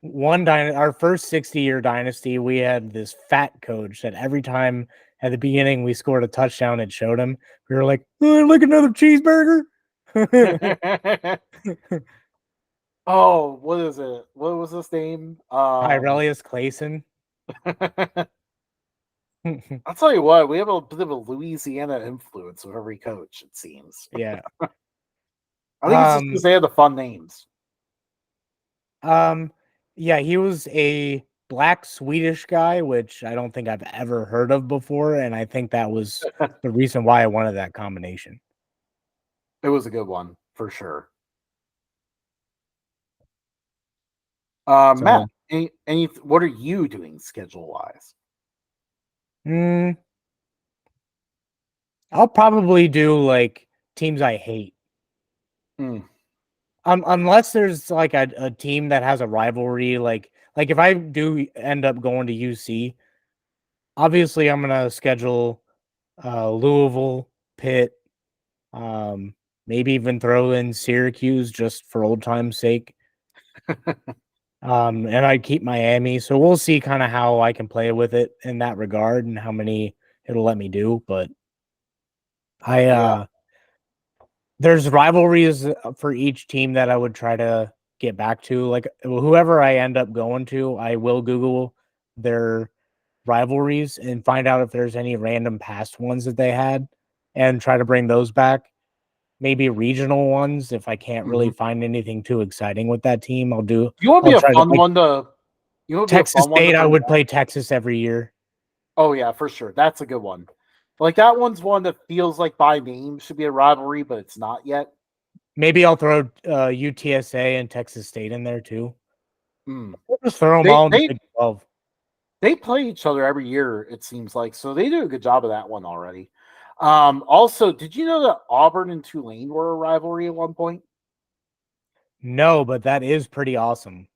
first 60-year dynasty, we had this fat coach that every time at the beginning we scored a touchdown, it showed him. We were like, like another cheeseburger. Oh, what is it? What was his name? Tyrelius Clayson. I'll tell you what, we have a bit of a Louisiana influence with every coach, it seems. Yeah. I think it's just because they have the fun names. Yeah, he was a black Swedish guy, which I don't think I've ever heard of before, and I think that was the reason why I wanted that combination. It was a good one, for sure. Matt, what are you doing schedule-wise? I'll probably do like teams I hate. Unless there's like a team that has a rivalry, like if I do end up going to UC, obviously I'm gonna schedule Louisville, Pitt, maybe even throw in Syracuse just for old time's sake. And I'd keep Miami. So we'll see kind of how I can play with it in that regard and how many it'll let me do. But there's rivalries for each team that I would try to get back to. Like whoever I end up going to, I will Google their rivalries and find out if there's any random past ones that they had and try to bring those back. Maybe regional ones. If I can't really find anything too exciting with that team, I'll do. You want to be a fun one to. Texas State, I would play Texas every year. Oh yeah, for sure. That's a good one. Like that one's one that feels like by name should be a rivalry, but it's not yet. Maybe I'll throw UTSA and Texas State in there too. We'll just throw them all in the Big 12. They play each other every year, it seems like. So they do a good job of that one already. Also, did you know that Auburn and Tulane were a rivalry at one point? No, but that is pretty awesome.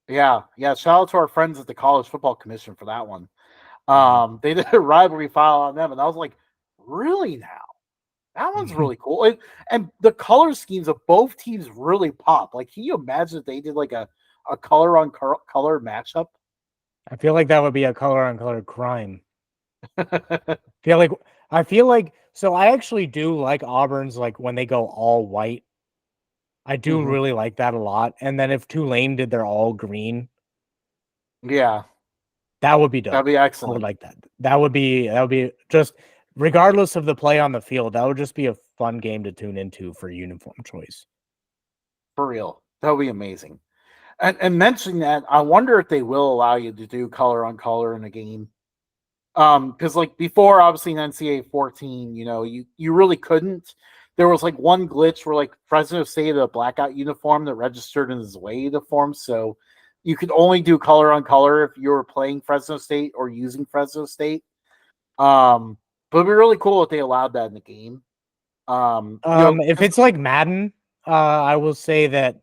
Yeah. Shout out to our friends at the College Football Commission for that one. They did a rivalry file on them, and I was like, really now? That one's really cool. And the color schemes of both teams really pop. Like, can you imagine if they did like a color on color matchup? I feel like that would be a color on color crime. I feel like so I actually do like Auburn's like when they go all white. I do really like that a lot. And then if Tulane did their all green, yeah, that would be dope. That'd be excellent. I would like that. That would be just regardless of the play on the field. That would just be a fun game to tune into for uniform choice. For real, that would be amazing. And mentioning that, I wonder if they will allow you to do color on color in a game. Because like before, obviously in NCAA 14, you really couldn't. There was like one glitch where like Fresno State had a blackout uniform that registered in his away uniform, so you could only do color on color if you were playing Fresno State or using Fresno State. But it'd be really cool if they allowed that in the game. If it's like Madden, I will say that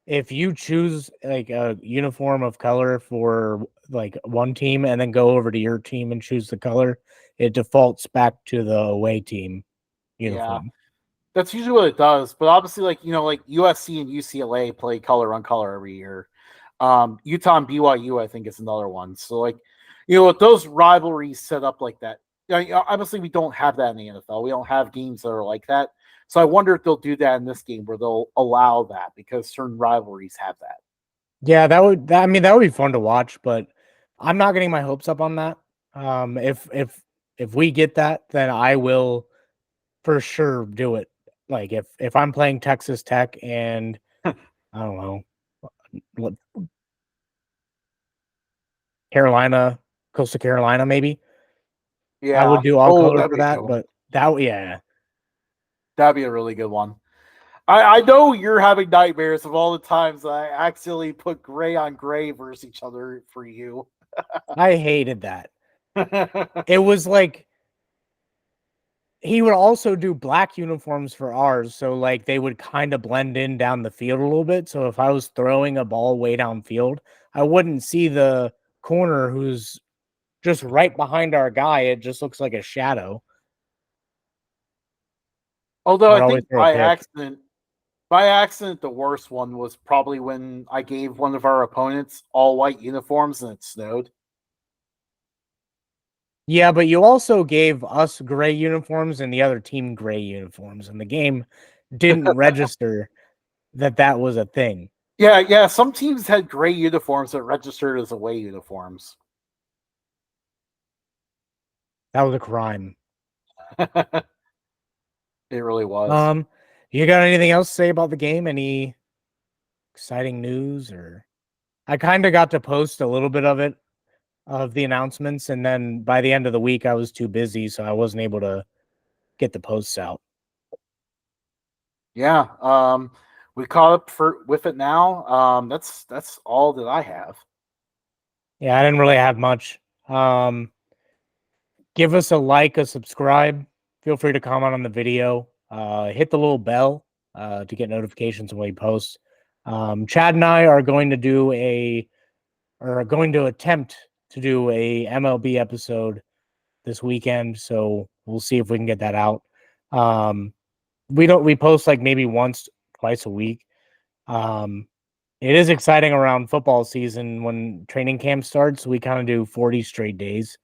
if you choose like a uniform of color for like one team and then go over to your team and choose the color, it defaults back to the away team Yeah, uniform. that's usually what it does. But obviously, like like USC and UCLA play color on color every year. Utah and BYU, I think, is another one. So like, with those rivalries set up like that, obviously we don't have that in the NFL. We don't have games that are like that. So I wonder if they'll do that in this game where they'll allow that because certain rivalries have that. Yeah, I mean that would be fun to watch, but I'm not getting my hopes up on that. If we get that, then I will for sure do it. Like if I'm playing Texas Tech and I don't know what Carolina, Coastal Carolina, maybe I Yeah. would do all Oh, color that'd for be a good that. one. But that, yeah, That'd be a really good one. I know you're having nightmares of all the times I accidentally put gray on gray versus each other for you. I hated that. It was like he would also do black uniforms for ours, so like they would kind of blend in down the field a little bit. So if I was throwing a ball way downfield, I wouldn't see the corner who's just right behind our guy. It just looks like a shadow. Although I I would always think throw a pick. by accident, the worst one was probably when I gave one of our opponents all white uniforms and it snowed. Yeah, but you also gave us gray uniforms and the other team gray uniforms, and the game didn't register that that was a thing. Yeah, yeah. Some teams had gray uniforms that registered as away uniforms. That was a crime. It really was. Um, you got anything else to say about the game? Any exciting news or I kind of got to post a little bit of it of the announcements, and then by the end of the week I was too busy, so I wasn't able to get the posts out. Yeah. We caught up with it now. That's all that I have. Yeah, I didn't really have much. Give us a like, a subscribe. Feel free to comment on the video. Hit the little bell to get notifications when we post. Chad and I are going to do are going to attempt to do a MLB episode this weekend, so we'll see if we can get that out. Um, we post like maybe once, twice a week. Um, it is exciting around football season when training camp starts. We kind of do 40 straight days,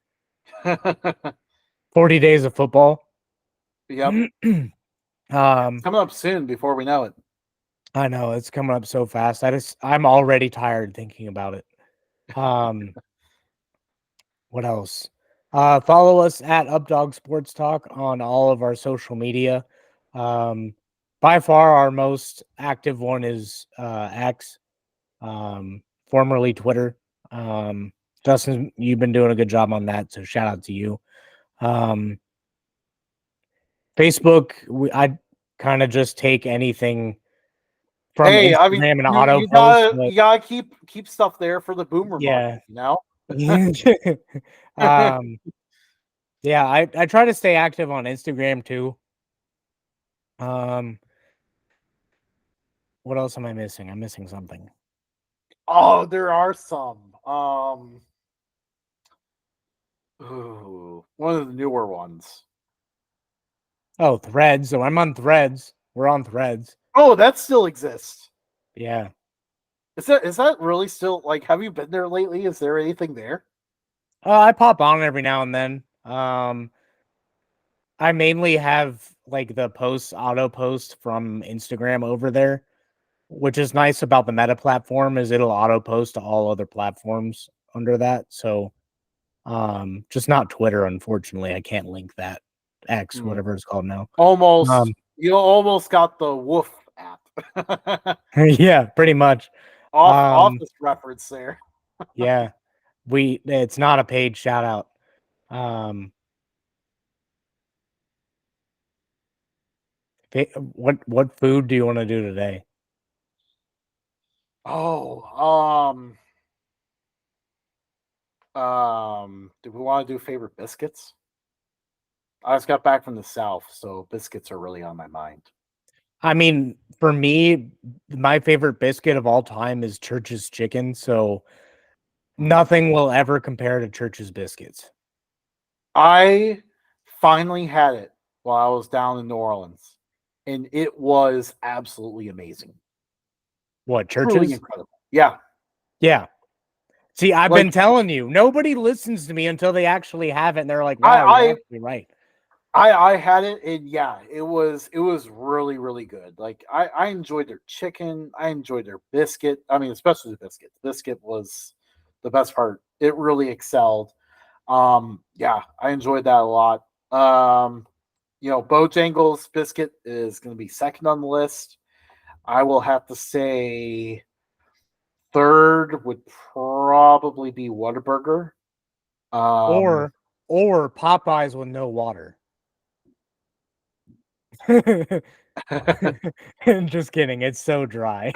40 days of football. Yep. It's um, coming up soon before we know it. I know it's coming up so fast. I'm already tired thinking about it. Um, what else? Follow us at Updog Sports Talk on all of our social media. Um, by far, our most active one is X, formerly Twitter. Um, Justin, you've been doing a good job on that, so shout out to you. Um, Facebook, I kind of just take anything from Hey, I mean, Instagram and you auto you post, gotta but you gotta keep stuff there for the boomer yeah. market, you know. um, yeah, I try to stay active on Instagram too. Um, what else am I missing? I'm missing something. Oh, there are some. One of the newer ones. Oh, Threads. So I'm on Threads. We're on Threads. Oh, that still exists. Yeah. Is that really still like? Have you been there lately? Is there anything there? I pop on every now and then. I mainly have like the posts auto post from Instagram over there, which is nice about the Meta platform is it'll auto post to all other platforms under that. So just not Twitter, unfortunately. I can't link that. X, Hmm. whatever it's called now. Almost. Um You almost got the Woof app. yeah, pretty much. Office reference there. Yeah, it's not a paid shout out. Um what food do you want to do today? Oh, do we want to do favorite biscuits? I just got back from the south, so biscuits are really on my mind. I mean, for me, my favorite biscuit of all time is Church's chicken. So nothing will ever compare to Church's biscuits. I finally had it while I was down in New Orleans, and it was absolutely amazing. What, Truly Church's? incredible. Yeah. Yeah. See, I've Like, been telling you, nobody listens to me until they actually have it, and they're like, "Wow, you're I actually right." I had it, and yeah, it was really really good. Like I enjoyed their chicken, I enjoyed their biscuit. I mean, especially the biscuit. The biscuit was the best part. It really excelled. Yeah, I enjoyed that a lot. Bojangles biscuit is going to be second on the list. I will have to say third would probably be Whataburger. Um, Or Popeyes with no water. Just kidding. It's so dry.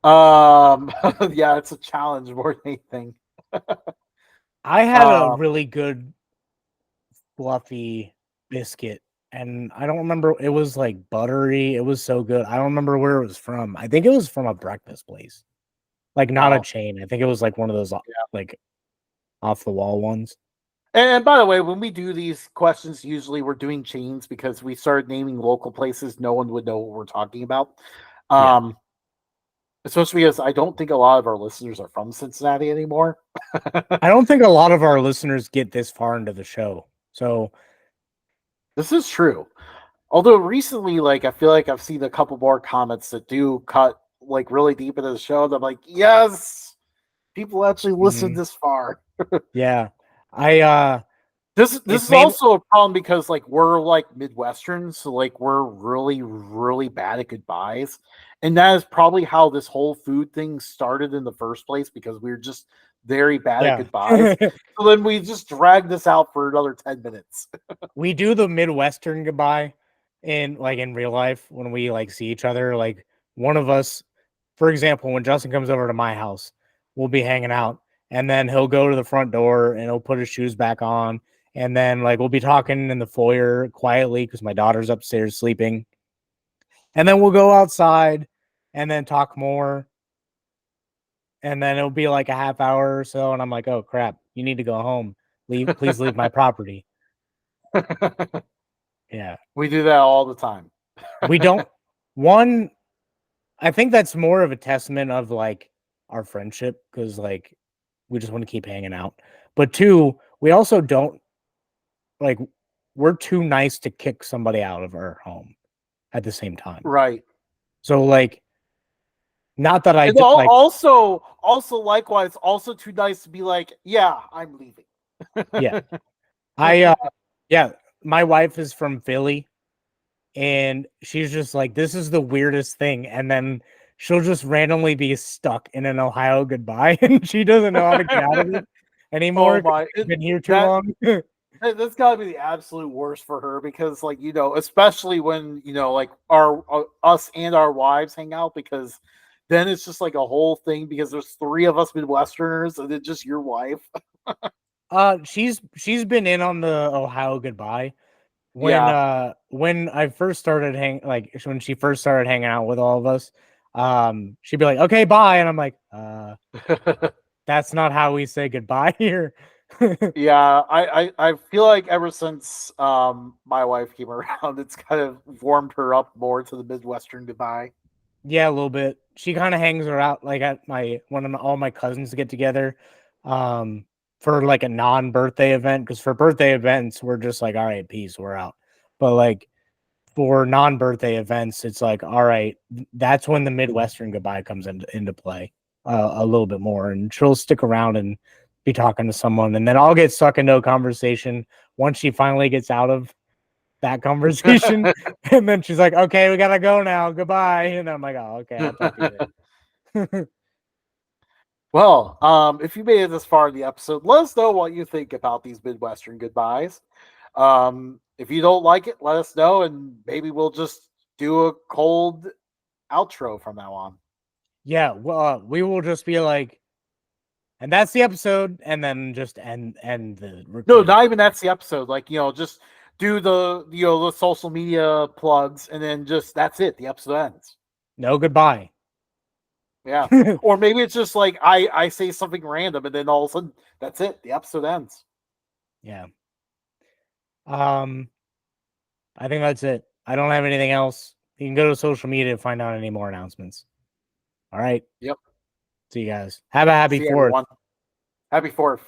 yeah, it's a challenge more than anything. I had a really good fluffy biscuit, and I don't remember. It was like buttery. It was so good. I don't remember where it was from. I think it was from a breakfast place, like not a Oh, chain. I think it was like one of those yeah. like off the wall ones. And by the way, when we do these questions, usually we're doing chains because we started naming local places. No one would know what we're talking about. Yeah. Especially because I don't think a lot of our listeners are from Cincinnati anymore. I don't think a lot of our listeners get this far into the show. So This is true. Although recently, like I feel like I've seen a couple more comments that do cut like really deep into the show. And I'm like, yes, people actually listen this far. yeah. I This it's is made also a problem because like we're like Midwestern, so like we're really really bad at goodbyes, and that is probably how this whole food thing started in the first place because we were just very bad at yeah. goodbyes. So then we just dragged this out for another 10 minutes. We do the Midwestern goodbye in real life when we like see each other. Like one of us, for example, when Justin comes over to my house, we'll be hanging out, and then he'll go to the front door and he'll put his shoes back on, and then like we'll be talking in the foyer quietly because my daughter's upstairs sleeping, and then we'll go outside and then talk more, and then it'll be like a half hour or so, and I'm like, oh crap, you need to go home. Please leave my property. Yeah. We do that all the time. We don't one I think that's more of a testament of like our friendship because like we just want to keep hanging out. But two, we also don't like we're too nice to kick somebody out of our home at the same time. Right. So like not that I And like also likewise, also too nice to be like, yeah, I'm leaving. yeah. I yeah, my wife is from Philly and she's just like, this is the weirdest thing. And then she'll just randomly be stuck in an Ohio goodbye and she doesn't know how to get out of it Oh anymore. my! She's been here too That long. that's got to be the absolute worst for her because, like, especially when like our us and our wives hang out because then it's just like a whole thing because there's three of us Midwesterners and it's just your wife. She's been in on the Ohio goodbye Yeah. when I first started when she first started hanging out with all of us. She'd be like, okay, bye, and I'm like, that's not how we say goodbye here. Yeah, I feel like ever since my wife came around, it's kind of warmed her up more to the Midwestern goodbye. Yeah, a little bit. She kind of hangs her out like at all my cousins get together, um, for like a non-birthday event. Because for birthday events, we're just like, all right, peace, we're out. But like for non-birthday events, it's like, all right, that's when the Midwestern goodbye comes into play a little bit more, and she'll stick around and be talking to someone, and then I'll get stuck into a conversation once she finally gets out of that conversation, and then she's like, "Okay, we gotta go now. Goodbye." And I'm like, "Oh, okay, I'll talk to you later." Well, if you made it this far in the episode, let us know what you think about these Midwestern goodbyes. If you don't like it, let us know, and maybe we'll just do a cold outro from now on. Yeah, well, we will just be like, and that's the episode, and then just end the No, recording. not even that's the episode. Like, just do the social media plugs, and then just that's it. The episode ends. No goodbye. Yeah. Or maybe it's just like I say something random, and then all of a sudden that's it. The episode ends. Yeah. I think that's it. I don't have anything else. You can go to social media to find out any more announcements. All right. Yep. See you guys. Have a happy 4th. Everyone. Happy 4th.